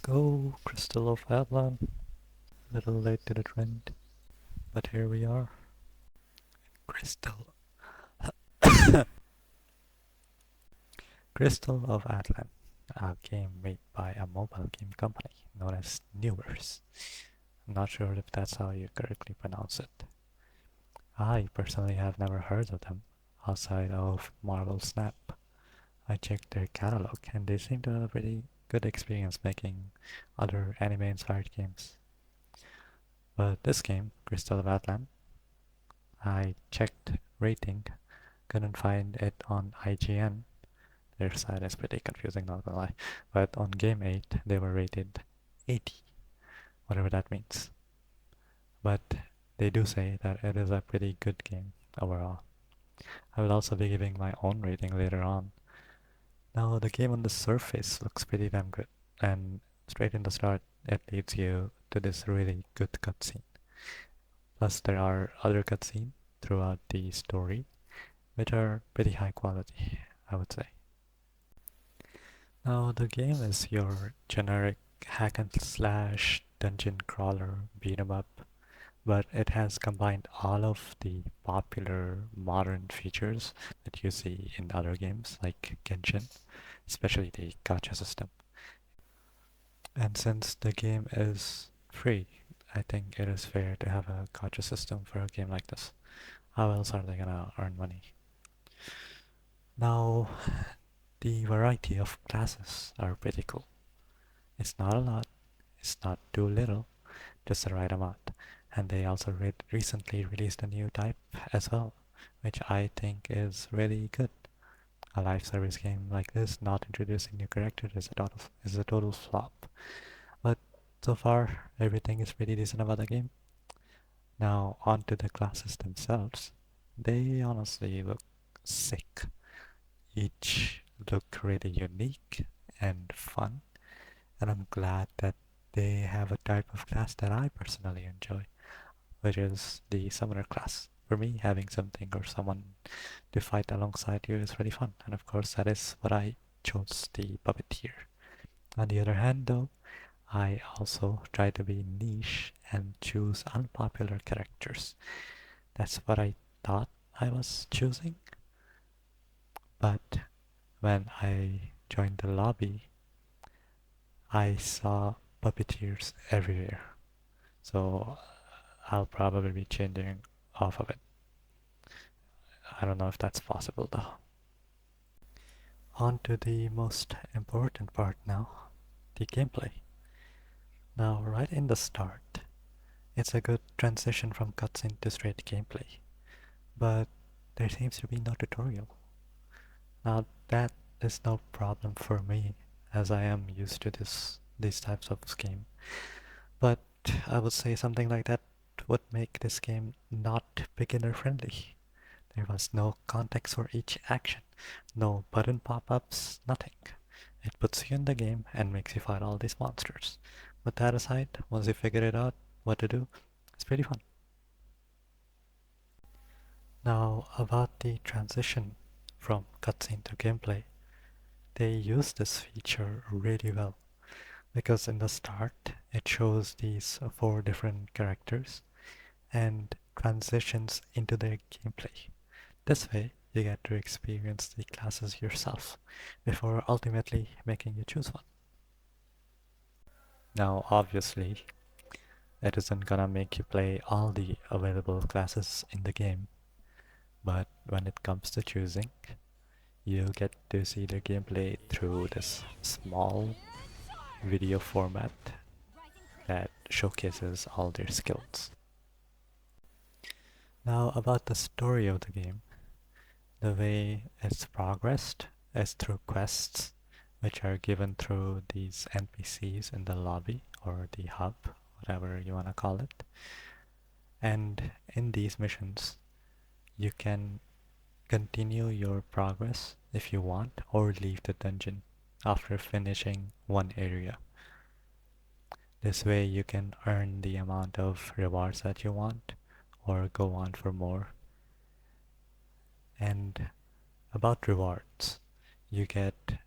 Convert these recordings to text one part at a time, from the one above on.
go, Crystal of Atlan. Little late to the trend, but here we are. Crystal. Crystal of Atlan, a game made by a mobile game company known as Newverse. I'm not sure if that's how you correctly pronounce it. I personally have never heard of them outside of Marvel Snap. I checked their catalog and they seem to have a pretty good experience making other anime-inspired games. But this game, Crystal of Atlan, I checked rating, couldn't find it on IGN. Their site is pretty confusing, not gonna lie. But on Game 8, they were rated 80, whatever that means. But they do say that it is a pretty good game overall. I will also be giving my own rating later on. Now, the game on the surface looks pretty damn good, and straight in the start, it leads you to this really good cutscene. Plus, there are other cutscenes throughout the story, which are pretty high quality, I would say. Now, the game is your generic hack and slash dungeon crawler beat 'em up, but it has combined all of the popular modern features that you see in other games like Genshin, especially the gacha system. And since the game is free, I think it is fair to have a gacha system for a game like this. How else are they gonna earn money? Now, the variety of classes are pretty cool. It's not a lot, it's not too little, just the right amount. And they also recently released a new type as well, which I think is really good. A live service game like this, not introducing new characters, is a total flop. But so far, everything is pretty decent about the game. Now, on to the classes themselves. They honestly look sick. Each look really unique and fun, and I'm glad that they have a type of class that I personally enjoy, which is the summoner class. For me, having something or someone to fight alongside you is really fun, and of course that is what I chose, the puppeteer. On the other hand though, I also try to be niche and choose unpopular characters. That's what I thought I was choosing, but when I joined the lobby, I saw puppeteers everywhere. So I'll probably be changing off of it. I don't know if that's possible though. On to the most important part now, the gameplay. Now, right in the start, it's a good transition from cutscene to straight gameplay, but there seems to be no tutorial. Now, that is no problem for me, as I am used to these types of game. But I would say something like that would make this game not beginner friendly. There was no context for each action, no button pop-ups, nothing. It puts you in the game and makes you fight all these monsters. But that aside, once you figure it out what to do, it's pretty fun. Now about the transition from cutscene to gameplay, they use this feature really well because in the start it shows these four different characters and transitions into their gameplay. This way, you get to experience the classes yourself before ultimately making you choose one. Now, obviously, it isn't gonna make you play all the available classes in the game, but when it comes to choosing, you get to see the gameplay through this small video format that showcases all their skills. Now, about the story of the game. The way it's progressed is through quests, which are given through these NPCs in the lobby or the hub, whatever you want to call it. And in these missions, you can continue your progress if you want, or leave the dungeon after finishing one area. This way you can earn the amount of rewards that you want, or go on for more. And about rewards, you get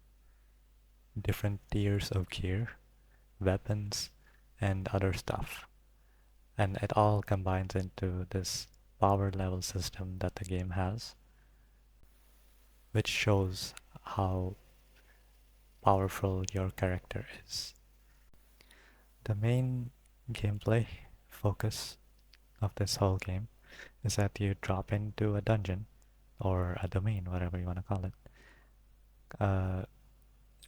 different tiers of gear, weapons, and other stuff. And it all combines into this power level system that the game has, which shows how powerful your character is. The main gameplay focus of this whole game is that you drop into a dungeon or a domain, whatever you want to call it. Uh,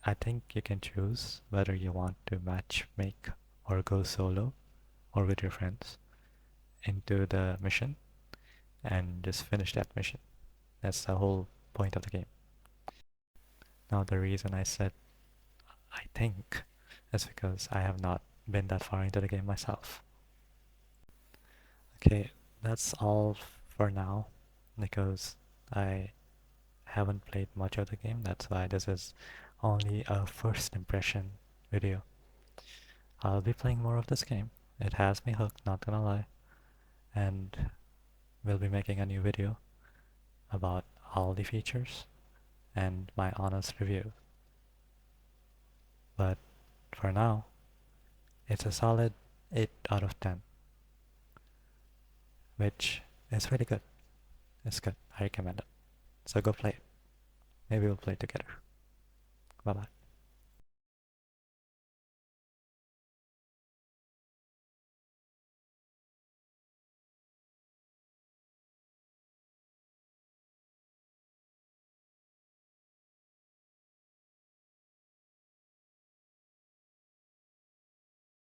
I think you can choose whether you want to match make or go solo or with your friends into the mission and just finish that mission. That's the whole point of the game. Now the reason I said I think is because I have not been that far into the game myself. Okay, that's all for now because I haven't played much of the game. That's why this is only a first impression video. I'll be playing more of this game. It has me hooked, not gonna lie. And we'll be making a new video about all the features and my honest review. But for now, it's a solid 8 out of 10, which is really good. It's good. I recommend it. So go play it. Maybe we'll play together. Bye bye.